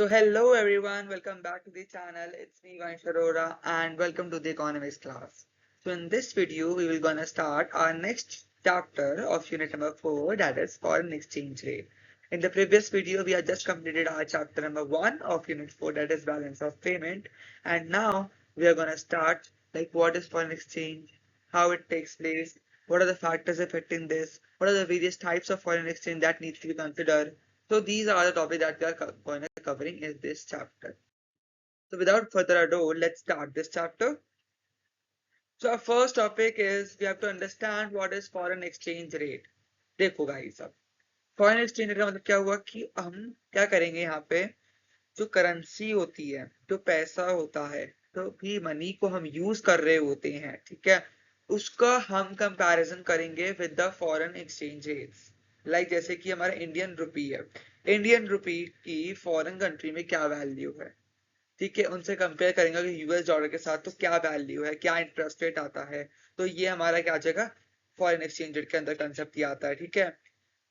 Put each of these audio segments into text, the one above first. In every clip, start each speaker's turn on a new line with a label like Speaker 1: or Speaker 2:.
Speaker 1: So hello everyone, welcome back to the channel. It's me Vansh Arora and welcome to the economics class. So in this video, we will gonna start our next chapter of unit number 4, that is foreign exchange rate. In the previous video, we have just completed our chapter number 1 of unit 4, that is balance of payment. And now we are gonna start like what is foreign exchange, how it takes place, what are the factors affecting this, what are the various types of foreign exchange that needs to be considered. So these are the topics that we are going to covering in this chapter. So without further ado, let's start this chapter. So our first topic is we have to understand what is foreign exchange rate. देखो guys, अब foreign exchange rate का मतलब क्या हुआ कि हम क्या करेंगे यहाँ पे, जो करेंसी होती है, जो पैसा होता है, तो भी मनी को हम यूज कर रहे होते हैं, ठीक है, उसका हम कंपैरिजन करेंगे with the foreign exchange rates. Like जैसे कि हमारा इंडियन रुपी है, इंडियन रुपी की फॉरेन कंट्री में क्या वैल्यू है, ठीक है, उनसे कंपेयर करेंगे कि यूएस डॉलर के साथ तो क्या वैल्यू है, क्या इंटरेस्ट रेट आता है। तो ये हमारा क्या आ जाएगा, फॉरेन एक्सचेंज रेट के अंदर कंसेप्ट ये आता है, ठीक है।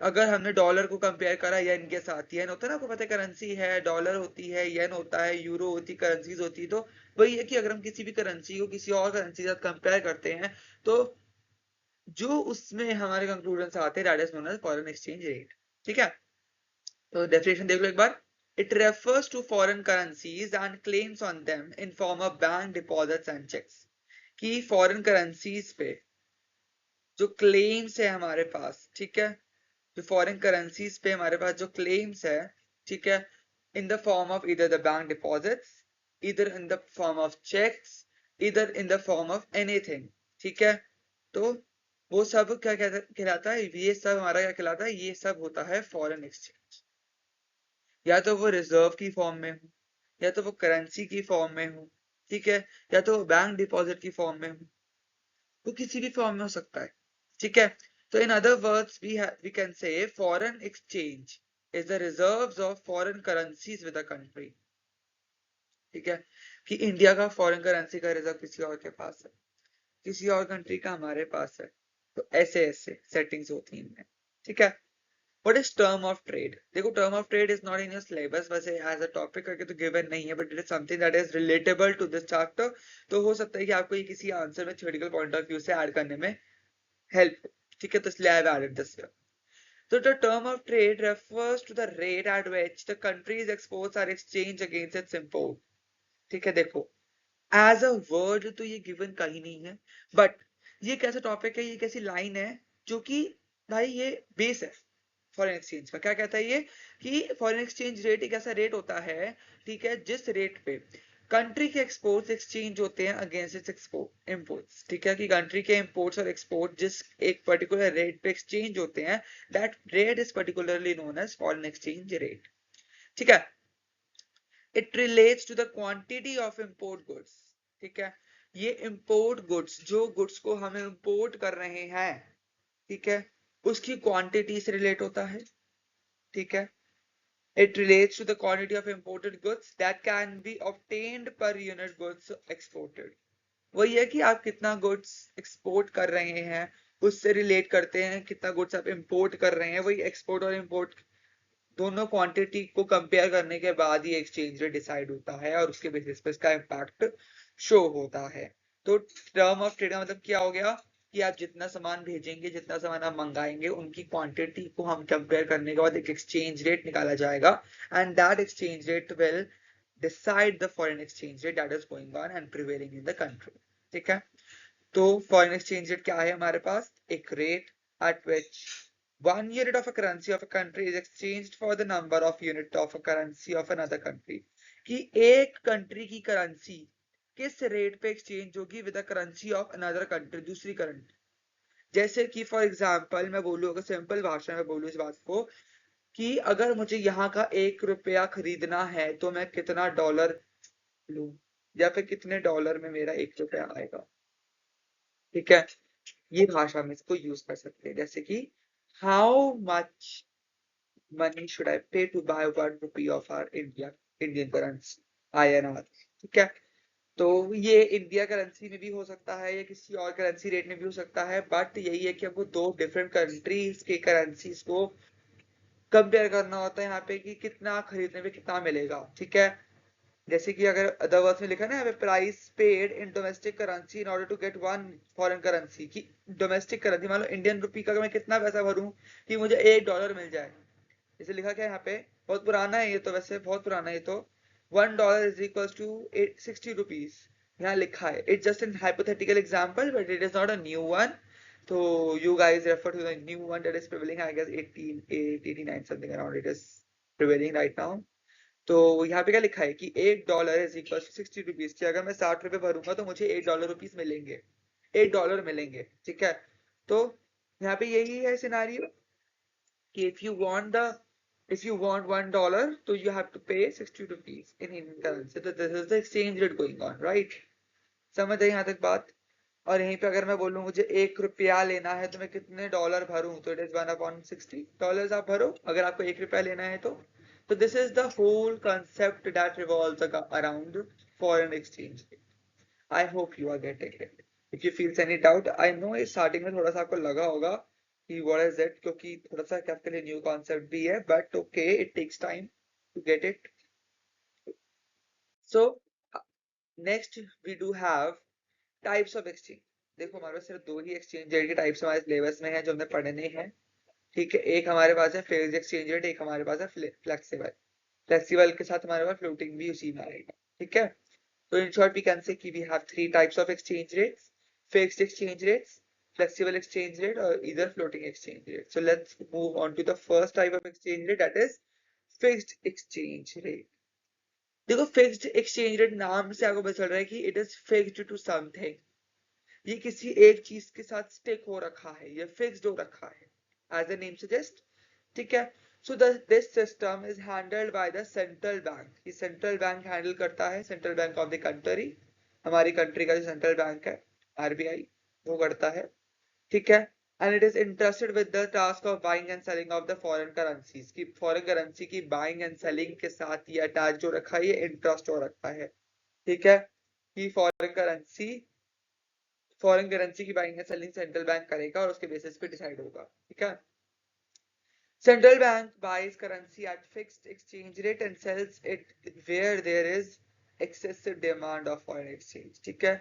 Speaker 1: अगर हमने डॉलर को कंपेयर करा येन के साथ, येन होता है ना, आपको पता है करेंसी है, डॉलर होती है, येन होता है, यूरो होती है, करेंसीज होती है। तो वही है कि अगर हम किसी भी करेंसी को किसी और करेंसी के साथ कंपेयर करते हैं तो जो उसमें हमारे कंक्लूजन आते हैं that is known as foreign exchange rate, ठीक है। तो डेफिनेशन देख लो एक बार। It refers to foreign currencies and claims on them in form of bank deposits and cheques. कि फॉरेन करेंसीज पे जो क्लेम्स है हमारे पास, ठीक है, जो फॉरेन करेंसीज पे हमारे पास जो क्लेम्स है, ठीक है, इन द फॉर्म ऑफ इधर द बैंक डिपॉजिट्स, इधर in the form of cheques, इधर in the form of anything, ठीक है। तो वो सब क्या कहलाता है, ये सब हमारा क्या कहलाता है, ये सब होता है फॉरेन एक्सचेंज। या तो वो रिजर्व की फॉर्म में हो, या तो वो करेंसी की फॉर्म में हो, ठीक है, या तो वो बैंक डिपॉजिट की फॉर्म में हो, वो किसी भी फॉर्म में हो सकता है, ठीक है। तो in other words we can say foreign exchange is the reserves of foreign currencies with the country, ठीक है, कि इंडिया का फॉरेन करेंसी का रिजर्व किसी और के पास है, किसी और कंट्री का हमारे पास है। तो ऐसे ऐसे सेटिंग्स होती हैं इनमें, ठीक है। What is term of trade? देखो term of trade is not in your syllabus, वैसे as a topic करके तो given नहीं है, but it is something that is relatable to this chapter। तो हो सकता है कि आपको ये किसी आंसर में theoretical point of view से ऐड करने में हेल्प, ठीक है, तो इसलिए I have added this here. So the term of trade refers to the rate at which the country's exports are exchanged against its import, ठीक है। देखो एज अ वर्ड तो ये गिवन कहीं नहीं है, बट ये कैसा टॉपिक है, ये कैसी लाइन है जो कि भाई ये बेस है फॉरेन एक्सचेंज का। क्या कहता है ये कि फॉरेन एक्सचेंज रेट एक ऐसा रेट होता है, ठीक है, जिस रेट पे कंट्री के एक्सपोर्ट्स एक्सचेंज होते हैं अगेंस्ट इट्स एक्सपोर्ट इंपोर्ट्स, ठीक है, कि कंट्री के इंपोर्ट्स और एक्सपोर्ट जिस एक पर्टिकुलर रेट पे एक्सचेंज होते हैं, that rate is particularly known as foreign exchange rate, ठीक है। It relates to the quantity of import goods, ठीक है, ये इंपोर्ट गुड्स, जो गुड्स को हम इंपोर्ट कर रहे हैं, ठीक है, उसकी क्वांटिटी से रिलेट होता है, ठीक है। It relates to the quantity of imported goods that can be obtained per unit goods exported। वही है कि आप कितना गुड्स एक्सपोर्ट कर रहे हैं उससे रिलेट करते हैं कितना गुड्स आप इंपोर्ट कर रहे हैं। वही एक्सपोर्ट और इंपोर्ट दोनों क्वांटिटी को कंपेयर करने के बाद ही एक्सचेंज रेट डिसाइड होता है और उसके बेसिस पे इसका इम्पैक्ट शो होता है। तो टर्म ऑफ ट्रेड का मतलब क्या हो गया कि आप जितना सामान भेजेंगे, जितना सामान आप मंगाएंगे, उनकी क्वांटिटी को हम कंपेयर करने के बाद एक एक्सचेंज रेट निकाला जाएगा and that exchange rate will decide the foreign exchange rate that is going on and prevailing in the country, ठीक है। तो फॉरेन एक्सचेंज रेट क्या है हमारे पास, एक rate at which one unit of a currency of a country is exchanged for the number of unit of a currency of another country। कि एक country की करेंसी किस रेट पे एक्सचेंज होगी with the currency of another country, दूसरी current. जैसे कि for example मैं बोलूँ, अगर सिंपल भाषा में बोलूँ इस बात को, कि अगर मुझे यहाँ का 1 रुपया खरीदना है तो मैं कितना डॉलर लूं, या फिर कितने डॉलर में मेरा 1 रुपया आएगा, ठीक है। ये भाषा में इसको यूज कर सकते हैं, जैसे कि how much money should I pay to buy 1 rupee of our Indian currency INR, ठीक है। तो ये इंडिया करेंसी में भी हो सकता है या किसी और करेंसी रेट में भी हो सकता है, बट यही है कि हमको दो डिफरेंट कंट्रीज के करेंसीज को कंपेयर करना होता है यहाँ पे कि कितना खरीदने पे कितना मिलेगा, ठीक है। जैसे कि अगर अदर वर्ड्स में लिखा है ना यहाँ पे, price paid in domestic currency in order to get one foreign currency, की डोमेस्टिक करेंसी मान लो इंडियन रुपी का मैं कितना पैसा भरूं कि मुझे $1 मिल जाए। जैसे लिखा क्या है यहाँ पे, बहुत पुराना है ये तो, वैसे बहुत पुराना है ये तो। $1 इज इक्वल टू 60 रुपीज, यहाँ लिखा है। It's just an hypothetical example but it is not a new one. तो you guys refer to the new one that is prevailing, I guess 1889 something around it is prevailing right now. तो यहाँ पे क्या लिखा है कि $1 is equal to 60 rupees, की अगर मैं 60 रुपए भरूंगा तो मुझे $1 मिलेंगे, $1 मिलेंगे, ठीक है। तो यहाँ पे यही है सिनारियो कि if you want $1, so you have to pay 60 rupees in Indian currency. So this is the exchange rate going on, right? समझ आई यहाँ तक बात। और यहीं पे अगर मैं बोलूँ मुझे $1 लेना है तो मैं कितने डॉलर भरूं, तो इट इज 1/60 आप भरो अगर आपको $1 लेना है तो। So this is the whole concept that revolves around foreign exchange. I hope you are getting it. If you feel any doubt, I know इस starting में थोड़ा सा आपको लगा होगा कि what is it, क्योंकि थोड़ा सा क्या आपके लिए न्यू कॉन्सेप्ट भी है, but okay, it takes time to get it. So next we do have types of exchange. देखो हमारे पास सिर्फ दो ही एक्सचेंज रेट के टाइप्स हमारे सिलेबस में है जो हमने पढ़ने हैं, ठीक है। एक हमारे पास है फिक्स्ड एक्सचेंज रेट, एक हमारे पास है फ्लेक्सिबल। फ्लेक्सिबल के साथ हमारे पास फ्लोटिंग भी उसी में आएगा, ठीक है। So in short, we can say we have three types of exchange rates: fixed exchange rates, flexible exchange rate, or either floating exchange rate. So let's move on to the first type of exchange rate, that is fixed exchange rate. देखो fixed exchange rate नाम से आपको पता चल रहा है कि it is fixed to something. ये किसी एक चीज के साथ स्टिक हो रखा है, ये फिक्स्ड हो रखा है, as the name suggests, ठीक है। So this system is handled by the central bank. ये central bank handle करता है, central bank of the country, हमारी कंट्री का जो सेंट्रल बैंक है RBI, वो करता है, ठीक है। And it is entrusted with the task of buying and selling of the foreign currencies, की foreign currency की buying and selling के साथ ये अटैच हो रखा है, ये इंटरेस्ट हो रखा है, ठीक है। कि फॉरेन करेंसी की buying and selling central bank करेगा और उसके बेसिस पे डिसाइड होगा, ठीक है। Central bank buys currency at fixed exchange rate and sells it where there is excessive demand of foreign exchange, ठीक है।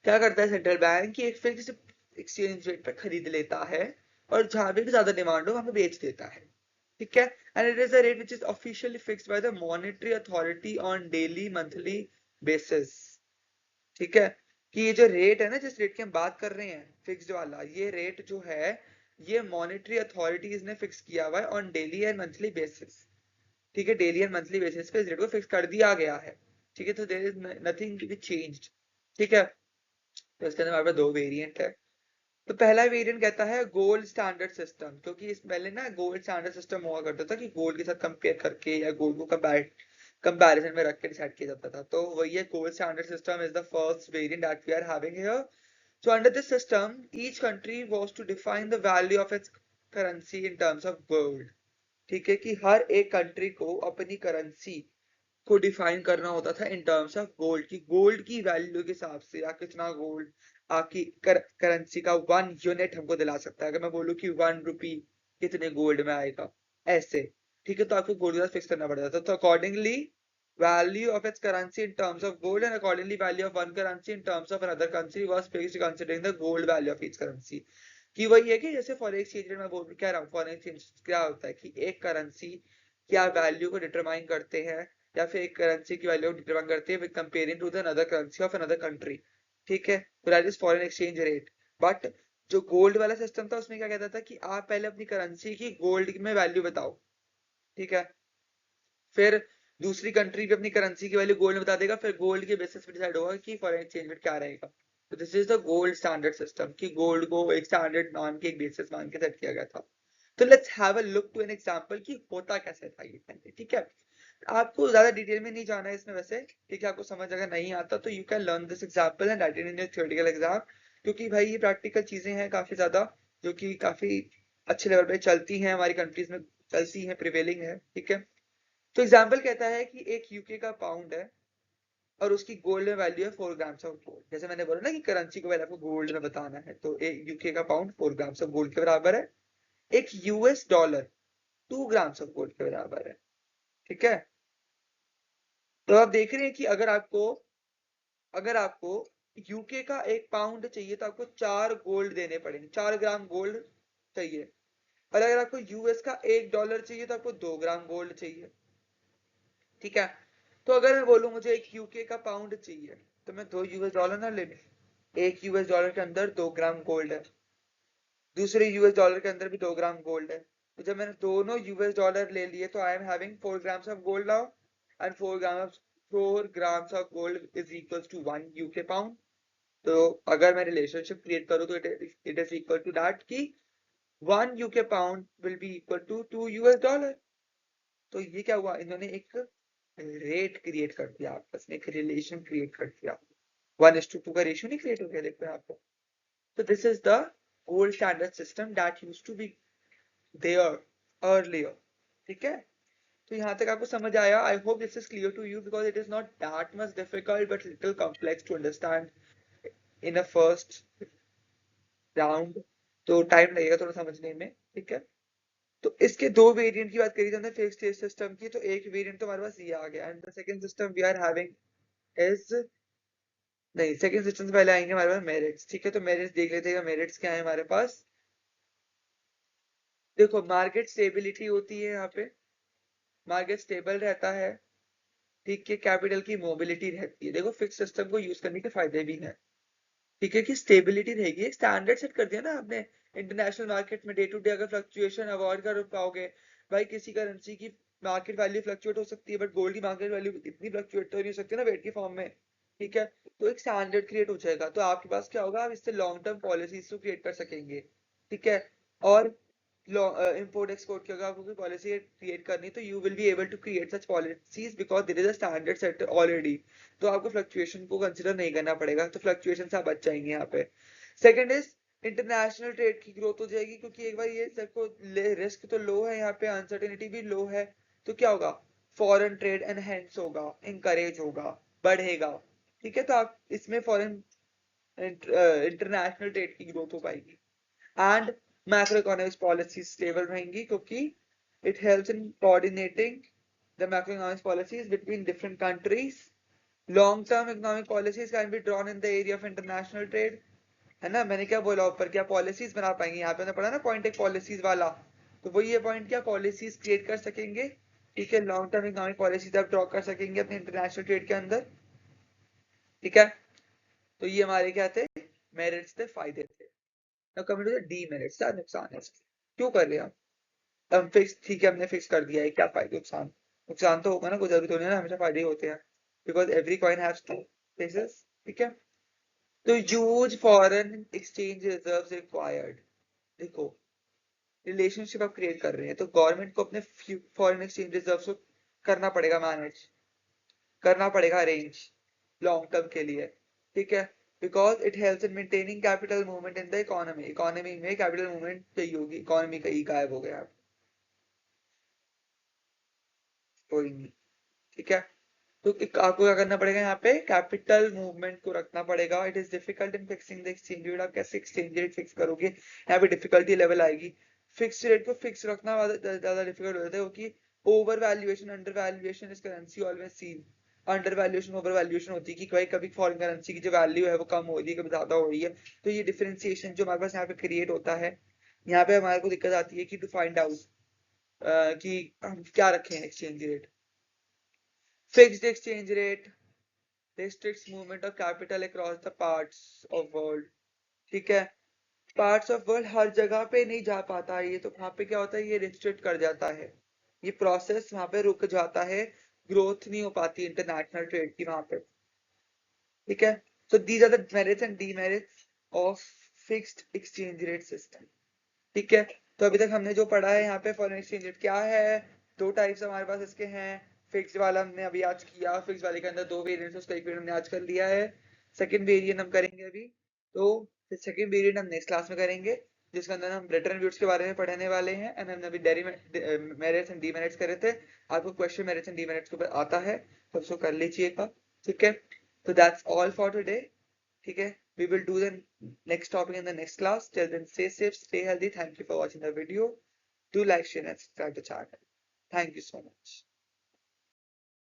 Speaker 1: क्या करता है सेंट्रल बैंक की एक फिक्स्ड एक्सचेंज रेट पे खरीद लेता है और जहां पे भी ज्यादा डिमांड हो वहां पे बेच देता है, ठीक है। And it is a rate which is officially fixed by the monetary authority on daily monthly basis, ठीक है। कि ये जो रेट है ना, जिस रेट की हम बात कर रहे हैं फिक्स्ड वाला, ये रेट जो है ये मॉनेटरी अथॉरिटीज ने फिक्स किया हुआ है on daily and monthly basis, ठीक है। डेली एंड मंथली बेसिस पे इस रेट को फिक्स कर दिया गया है, ठीक है। तो there is nothing to be changed, ठीक है। तो इसके अंदर हमारे पास दो वेरिएंट है। तो पहला वेरिएंट कहता है गोल्ड स्टैंडर्ड सिस्टम, क्योंकि इस पहले ना गोल्ड स्टैंडर्ड सिस्टम हुआ करता था कि गोल्ड के साथ कंपेयर करके या गोल्ड को कंपैरिजन में रख के डिसाइड किया जाता था। तो वही है, gold standard system is the first variant that we are having here. So under this system, each country was to define the value of its currency in terms of gold, ठीक है। कि हर एक कंट्री को अपनी currency को define करना होता था इन टर्म्स ऑफ गोल्ड, की गोल्ड की वैल्यू के हिसाब से, या कितना गोल्ड आपकी करेंसी का 1 यूनिट हमको दिला सकता है। अगर मैं बोलूँ कि 1 रुपी कितने गोल्ड में आएगा, ऐसे, ठीक है। तो आपको गोल्ड फिक्स करना पड़ता था। तो accordingly value of its currency in terms of gold and accordingly value of one currency in terms of another currency was fixed considering the gold value of each currency। कि वही है कि जैसे foreign exchange rate मैं बोल क्या रहा हूँ, फॉरेन एक्सचेंज क्या होता है कि एक करेंसी क्या वैल्यू को डिटरमाइन करते हैं, या फिर एक करेंसी की वैल्यू को डिटरमाइन करते हैं with comparing to the another currency of another country, ठीक है। तो that is foreign exchange rate. But जो गोल्ड वाला सिस्टम था उसमें क्या कहता था कि आप पहले अपनी करेंसी की गोल्ड में वैल्यू बताओ, ठीक है। फिर दूसरी कंट्री भी अपनी करेंसी की वैल्यू गोल्ड में बता देगा, फिर गोल्ड के बेसिस पे डिसाइड होगा कि फॉरेन एक्सचेंज रेट क्या रहेगा। तो this is the gold standard system, कि गोल्ड को एक स्टैंडर्ड मान के, एक बेसिस मान के सेट किया गया था। तो let's have a look to an example कि होता कैसे था ये पहले, ठीक है। आपको ज्यादा डिटेल में नहीं जाना है इसमें वैसे, ठीक है। आपको समझ अगर नहीं आता तो you can learn this example and right it in your theoretical exam, क्योंकि भाई ये प्रैक्टिकल चीजें हैं काफी ज्यादा, जो कि काफी अच्छे लेवल पे चलती हैं हमारी कंट्रीज में, चलती हैं, प्रिवेलिंग है, ठीक है। तो एग्जाम्पल कहता है कि एक यूके का पाउंड है और उसकी गोल्ड में वैल्यू है 4 ग्राम्स ऑफ गोल्ड। जैसे मैंने बोला ना कि करेंसी को पहले आपको गोल्ड में बताना है, तो एक यूके का पाउंड 4 ग्राम्स ऑफ गोल्ड के बराबर है। एक US dollar, 2 grams of gold के बराबर है। ठीक है, तो आप देख रहे हैं कि अगर आपको यूके का 1 पाउंड चाहिए तो आपको 4 गोल्ड देने पड़ेंगे, 4 ग्राम गोल्ड चाहिए। और अगर आपको यूएस का $1 चाहिए तो आपको 2 ग्राम गोल्ड चाहिए। ठीक है, तो अगर मैं बोलूं मुझे एक यूके का पाउंड चाहिए तो मैं 2 यूएस डॉलर ना ले लूं। एक यूएस डॉलर के अंदर 2 ग्राम गोल्ड है, दूसरे यूएस डॉलर के अंदर भी 2 ग्राम गोल्ड है। तो जब मैंने दोनों यूएस डॉलर ले लिए तो I am having 4 grams of gold now, and 4 grams of gold is equal to 1 UK pound. तो अगर मैं रिलेशनशिप क्रिएट करूं तो it is equal to that कि 1 UK pound will be equal to 2 US dollar. तो ये क्या हुआ, इन्होंने एक रेट क्रिएट कर दिया, आपस में एक रिलेशन क्रिएट कर दिया। 1:2 का रेशियो नहीं क्रिएट हो गया, देखो यहाँ पे। So this is the gold standard system that used to be there earlier. ठीक है, तो यहाँ तक आपको समझ आया। I hope this is clear to you because it is not that much difficult but little complex to understand in a first round. तो time लगेगा थोड़ा समझने में। ठीक है, तो इसके दो वेरिएंट की बात करी हमने फिक्स्ड सिस्टम की, तो एक वेरिएंट तो हमारे पास ये आ गया, and the second system we are having is, नहीं सेकंड सिस्टम से पहले आएंगे हमारे पास मेरिट्स। ठीक है, तो मेरिट्स देख लेते हैं, मेरिट्स क्या है हमारे पास। देखो मार्केट स्टेबिलिटी होती है, यहाँ पे मार्केट स्टेबल रहता है। ठीक है, कैपिटल की मोबिलिटी रहती है। देखो फिक्स सिस्टम को यूज करने के फायदे भी हैं। ठीक है, कि स्टेबिलिटी रहेगी, एक स्टैंडर्ड सेट कर दिया ना आपने। इंटरनेशनल मार्केट में डे टू डे अगर फ्लक्चुएशन अवॉइड कर पाओगे, भाई किसी करेंसी की मार्केट वैल्यू फ्लक्चुएट हो सकती है बट गोल्ड की मार्केट वैल्यू इतनी फ्लक्चुएट तो नहीं हो सकती ना वेट की फॉर्म में। ठीक है, तो एक स्टैंडर्ड क्रिएट हो जाएगा, तो आपके पास क्या होगा, आप इससे लॉन्ग टर्म पॉलिसीज को क्रिएट कर सकेंगे। ठीक है, और इम्पोर्ट एक्सपोर्ट की अगर आपको कोई पॉलिसी क्रिएट करनी तो you will be able to create such policies because there is a standard set already. तो आपको फ्लक्चुएशन को कंसिडर नहीं करना पड़ेगा, तो फ्लक्चुएशन से आप बच जाएंगे यहाँ पे। सेकंड इज इंटरनेशनल ट्रेड की ग्रोथ हो जाएगी, क्योंकि एक बार ये सबको रिस्क तो लो है यहाँ पे, अनसर्टेनिटी भी लो है, तो क्या होगा, फॉरेन ट्रेड एनहेंस होगा, इंकरेज होगा, बढ़ेगा। ठीक है, तो आप इसमें फॉरेन इंटरनेशनल ट्रेड की ग्रोथ हो पाएगी, and macro economics policy stable रहेंगी क्योंकि it helps in coordinating the macro economics policies between different countries. Long term economic policies can be drawn in the area of international trade. है ना, मैंने क्या बोला ऊपर, क्या पॉलिसीज बना पाएंगे, यहाँ पे हमने पढ़ा ना पॉइंट एक पॉलिसीज वाला, तो वही ये पॉइंट, क्या पॉलिसीज क्रिएट कर सकेंगे। ठीक है, लॉन्ग टर्म इकोनॉमिक पॉलिसीज आप ड्रॉ कर सकेंगे अपने इंटरनेशनल ट्रेड के अंदर। ठीक है, तो ये हमारे क्या थे, मेरिट्स थे, फायदे थे। Now coming to the demerits, क्या नुकसान है इसके, क्यों कर रहे हैं हम फिक्स। ठीक है, हमने फिक्स कर दिया है, क्या फायदे नुकसान, नुकसान तो होगा ना, कोई जरूरी थोड़ी ना हमेशा फायदे ही होते हैं, because every coin has two faces. ठीक है, तो huge foreign exchange reserves required. देखो रिलेशनशिप आप क्रिएट कर रहे हैं तो गवर्नमेंट को अपने फॉरेन एक्सचेंज रिजर्व्स को करना पड़ेगा मैनेज, करना पड़ेगा अरेंज लॉन्ग टर्म के लिए। ठीक है, because it helps in maintaining capital movement in the economy, economy में कैपिटल मूवमेंट चाहिए होगी, इकोनॉमी का ही गायब हो गया, कोई नहीं। ठीक है, तो आपको क्या करना पड़ेगा, यहाँ पे कैपिटल मूवमेंट को रखना पड़ेगा। It is difficult in fixing the exchange rate, आप कैसे एक्सचेंज रेट फिक्स करोगे, यहाँ पे डिफिकल्टी लेवल आएगी। फिक्स रेट को फिक्स रखना ज्यादा डिफिकल्ट हो जाता है, क्योंकि over valuation under valuation is currency always seen. Under valuation over valuation होती है कि भाई कभी फॉरेन करेंसी की जो वैल्यू है वो कम हो रही है, कभी ज्यादा हो रही है। तो ये डिफरेंशिएशन जो हमारे पास यहाँ पे क्रिएट होता है, यहाँ पे हमारे को दिक्कत आती है कि टू फाइंड आउट कि हम क्या रखें exchange rate. Fixed exchange rate restricts movement of capital across the parts of world। ठीक है, पार्ट्स ऑफ वर्ल्ड हर जगह पे नहीं जा पाता है ये, तो वहां पे क्या होता है, ये रिस्ट्रिक्ट कर जाता है, ये प्रोसेस वहां पे रुक जाता है, ग्रोथ नहीं हो पाती इंटरनेशनल ट्रेड की वहां पे। ठीक है, so these are the merits and demerits of fixed exchange rate system। ठीक है, तो अभी तक हमने जो पढ़ा है यहाँ पे फॉरेन एक्सचेंज रेट क्या है, दो टाइप्स हमारे पास इसके हैं। फिक्स वाला हमने अभी आज किया, फिक्स वाले के अंदर दो वेरिएंट्स, उसका एक वेरिएंट हमने आज कर लिया है। सेकंड वेरिएंट हम करेंगे अभी, तो सेकंड वेरिएंट हम नेक्स्ट क्लास में करेंगे, जिसके अंदर हम रिटर्न व्यूज के बारे में पढ़ने वाले हैं। एंड हमने अभी मेरिट्स एंड डीमेरिट्स करे थे, आपको क्वेश्चन मेरिट्स एंड डीमेरिट्स के ऊपर आता है तो उसको कर लीजिएगा। ठीक है, तो दैट्स ऑल फॉर टुडे। ठीक है, we will do the next topic in the next class. Till then, stay safe, stay healthy. Thank you for watching the video. Do like, share, and subscribe the channel. Thank you so much.